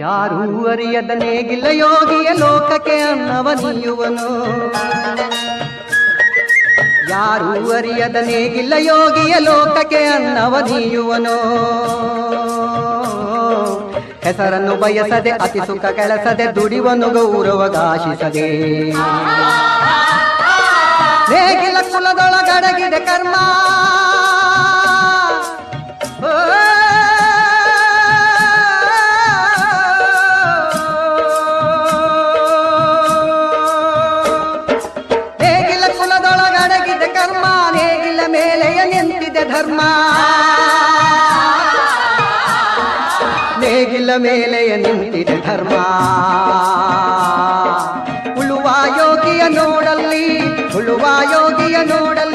ಯಾರೂ ಅರಿಯದ ನೇಗಿಲ್ಲ ಯೋಗಿಯ ಲೋಕಕ್ಕೆ ಅನ್ನವ ನೀಯುವನು. ಯಾರೂ ಅರಿಯದ ನೇಗಿಲ್ಲ ಯೋಗಿಯ ಲೋಕಕ್ಕೆ ಅನ್ನವ ನೀಯುವನು. ಹೆಸರನ್ನು ಬಯಸದೆ ಅತಿ ಸುಖ ಕೆಲಸದೆ ದುಡಿವನು ಗೌರವಗಾಶಿಸದೆ. ನೇಗಿಲ ಕುಲದೊಳಗಡಗಿದೆ ಕರ್ಮ, ನೇಗಿಲ ಕುಲದೊಳಗಡಗಿದೆ ಕರ್ಮ, ನೇಗಿಲ ಮೇಲೆಯ ನಿಂತಿದೆ ಧರ್ಮ. ನೇಗಿಲ ಮೇಲೆಯ ನಿಂತಿದೆ ಧರ್ಮ. ಉಳುವ ಯೋಗಿಯ ನೋಡಲ್ಲಿ, ಉಳುವ ಯೋಗಿಯ ನೋಡಲ್ಲಿ